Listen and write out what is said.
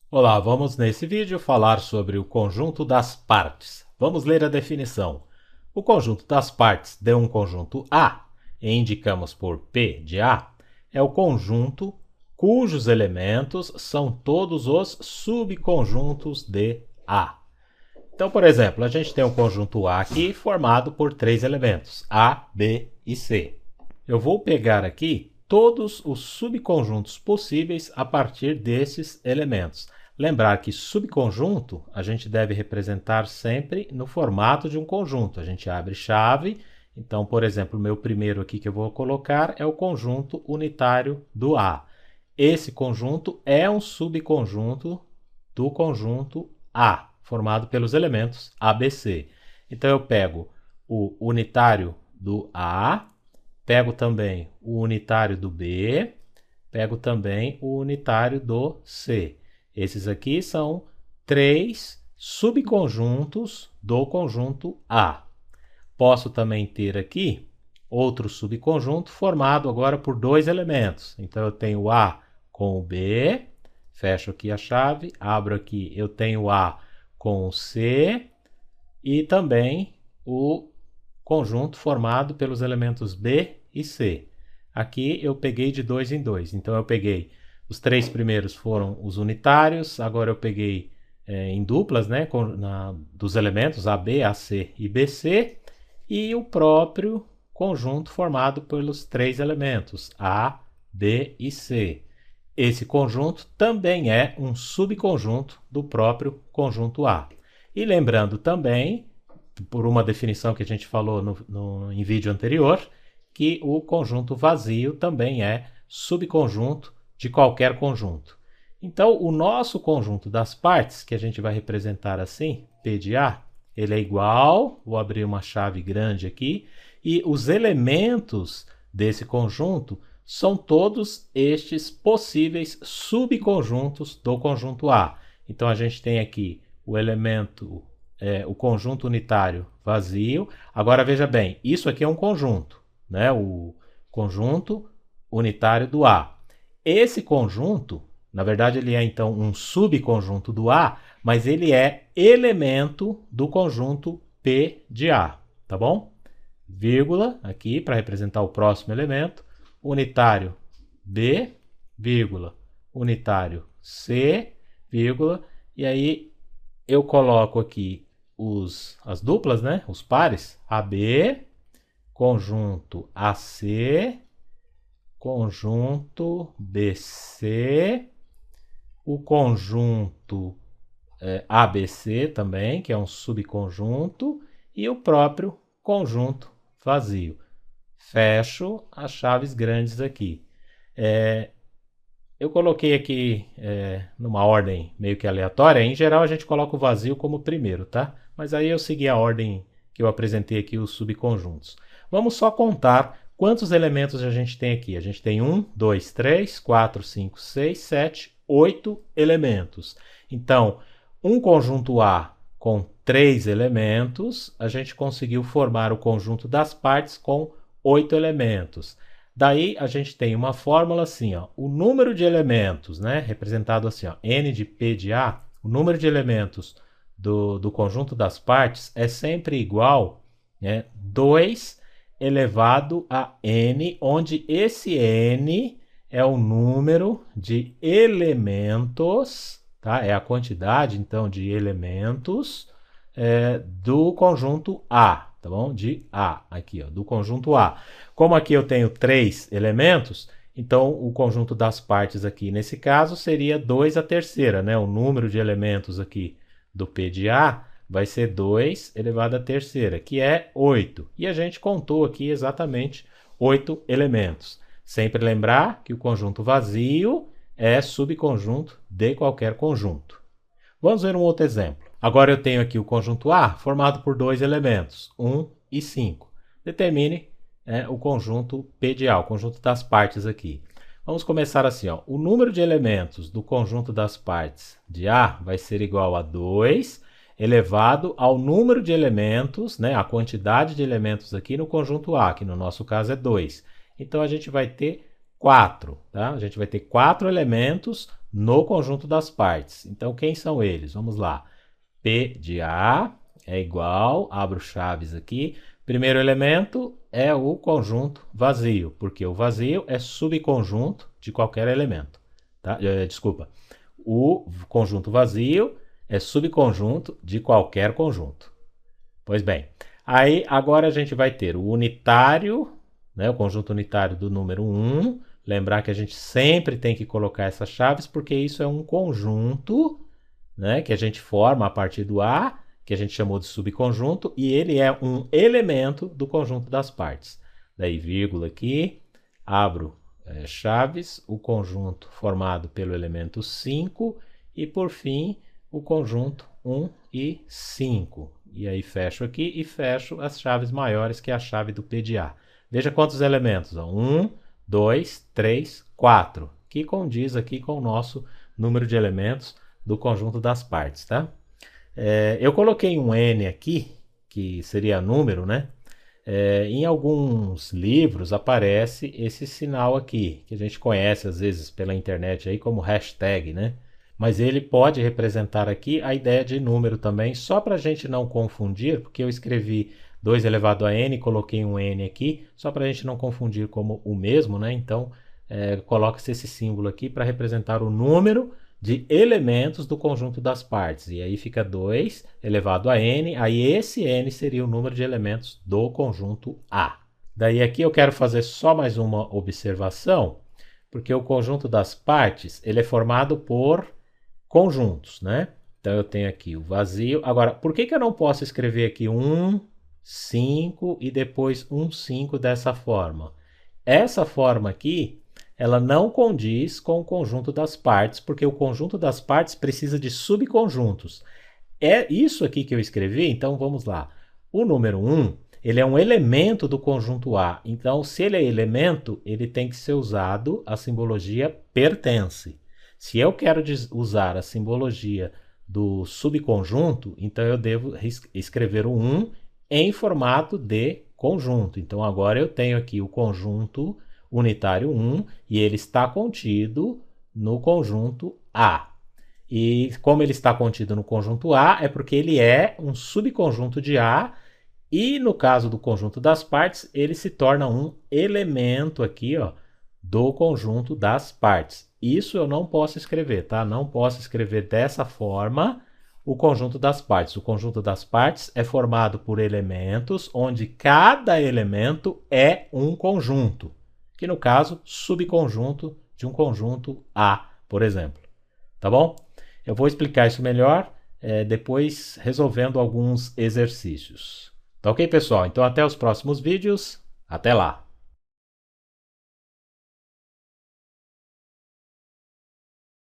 Olá, vamos nesse vídeo falar sobre o conjunto das partes. Vamos ler a definição. O conjunto das partes de um conjunto A, e indicamos por P de A, é o conjunto cujos elementos são todos os subconjuntos de A. Então, por exemplo, a gente tem um conjunto A aqui formado por três elementos, A, B e C. Eu vou pegar aqui todos os subconjuntos possíveis a partir desses elementos. Lembrar que subconjunto a gente deve representar sempre no formato de um conjunto. A gente abre chave. Então, por exemplo, o meu primeiro aqui que eu vou colocar é o conjunto unitário do A. Esse conjunto é um subconjunto do conjunto A, formado pelos elementos ABC. Então, eu pego o unitário do A, pego também o unitário do B, pego também o unitário do C. Esses aqui são três subconjuntos do conjunto A. Posso também ter aqui outro subconjunto formado agora por dois elementos. Então, eu tenho o A com o B, fecho aqui a chave, abro aqui, eu tenho o A com o C e também o conjunto formado pelos elementos B e C. Aqui eu peguei de dois em dois. Então, eu peguei os três primeiros foram os unitários, agora eu peguei em duplas, né, dos elementos AB, AC e BC, e o próprio conjunto formado pelos três elementos A, B e C. Esse conjunto também é um subconjunto do próprio conjunto A. E lembrando também, por uma definição que a gente falou em vídeo anterior, que o conjunto vazio também é subconjunto de qualquer conjunto. Então, o nosso conjunto das partes, que a gente vai representar assim, P de A, ele é igual, vou abrir uma chave grande aqui, e os elementos desse conjunto são todos estes possíveis subconjuntos do conjunto A. Então, a gente tem aqui o elemento, o conjunto unitário vazio. Agora, veja bem, isso aqui é um conjunto, né? O conjunto unitário do A. Esse conjunto, na verdade, ele é então um subconjunto do A, mas ele é elemento do conjunto P de A, tá bom? Vírgula, aqui para representar o próximo elemento, unitário B, vírgula, unitário C, vírgula, e aí eu coloco aqui as duplas, né? Os pares, AB, conjunto AC, conjunto BC, o conjunto ABC também, que é um subconjunto, e o próprio conjunto vazio. Fecho as chaves grandes aqui. Eu coloquei aqui numa ordem meio que aleatória. Em geral, a gente coloca o vazio como primeiro, tá? Mas aí eu segui a ordem que eu apresentei aqui, os subconjuntos. Vamos só contar quantos elementos a gente tem aqui. A gente tem 1, 2, 3, 4, 5, 6, 7, 8 elementos. Então, um conjunto A com 3 elementos, a gente conseguiu formar o conjunto das partes com 8 elementos. Daí a gente tem uma fórmula assim, ó, o número de elementos, né, representado assim, ó, n de P de A, o número de elementos do conjunto das partes é sempre igual, né, 2 elevado a n, onde esse n é o número de elementos, tá? É a quantidade, então, de elementos do conjunto A, tá bom? De A, aqui, ó, do conjunto A. Como aqui eu tenho 3 elementos, então o conjunto das partes aqui, nesse caso, seria 2 a terceira, né? O número de elementos aqui do P de A vai ser 2 elevado à terceira, que é 8. E a gente contou aqui exatamente 8 elementos. Sempre lembrar que o conjunto vazio é subconjunto de qualquer conjunto. Vamos ver um outro exemplo. Agora eu tenho aqui o conjunto A formado por dois elementos, 1 e 5. Determine o conjunto P de A, o conjunto das partes aqui. Vamos começar assim, ó. O número de elementos do conjunto das partes de A vai ser igual a 2 elevado ao número de elementos, né, a quantidade de elementos aqui no conjunto A, que no nosso caso é 2. Então, a gente vai ter 4. Tá? A gente vai ter 4 elementos no conjunto das partes. Então, quem são eles? Vamos lá. P de A é igual, abro chaves aqui. Primeiro elemento é o conjunto vazio, porque o vazio é subconjunto de qualquer elemento. Tá? Desculpa. O conjunto vazio é subconjunto de qualquer conjunto. Pois bem, aí agora a gente vai ter o unitário, né, o conjunto unitário do número 1. Lembrar que a gente sempre tem que colocar essas chaves, porque isso é um conjunto, né, que a gente forma a partir do A, que a gente chamou de subconjunto, e ele é um elemento do conjunto das partes. Daí, vírgula aqui, abro chaves, o conjunto formado pelo elemento 5, e por fim, o conjunto 1 e 5. E aí fecho aqui e fecho as chaves maiores, que é a chave do P de A. Veja quantos elementos. 1, 2, 3, 4, que condiz aqui com o nosso número de elementos do conjunto das partes, tá? Eu coloquei um N aqui, que seria número, né? Em alguns livros aparece esse sinal aqui, que a gente conhece às vezes pela internet aí como hashtag, né? Mas ele pode representar aqui a ideia de número também, só para a gente não confundir, porque eu escrevi 2 elevado a n, coloquei um n aqui, só para a gente não confundir como o mesmo, né? Então, coloca-se esse símbolo aqui para representar o número de elementos do conjunto das partes. E aí fica 2 elevado a n, aí esse n seria o número de elementos do conjunto A. Daí aqui eu quero fazer só mais uma observação, porque o conjunto das partes ele é formado por conjuntos, né? Então eu tenho aqui o vazio. Agora, por que eu não posso escrever aqui 1, 5 e depois 1, 5 dessa forma? Essa forma aqui ela não condiz com o conjunto das partes, porque o conjunto das partes precisa de subconjuntos. É isso aqui que eu escrevi, então vamos lá. O número 1, ele é um elemento do conjunto A. Então, se ele é elemento, ele tem que ser usado a simbologia pertence. Se eu quero usar a simbologia do subconjunto, então eu devo escrever o 1 em formato de conjunto. Então, agora eu tenho aqui o conjunto unitário 1 e ele está contido no conjunto A. E como ele está contido no conjunto A, é porque ele é um subconjunto de A e no caso do conjunto das partes, ele se torna um elemento aqui, ó, do conjunto das partes. Isso eu não posso escrever, tá? Não posso escrever dessa forma o conjunto das partes. O conjunto das partes é formado por elementos, onde cada elemento é um conjunto, que no caso, subconjunto de um conjunto A, por exemplo. Tá bom? Eu vou explicar isso melhor depois resolvendo alguns exercícios. Tá ok, pessoal? Então até os próximos vídeos. Até lá!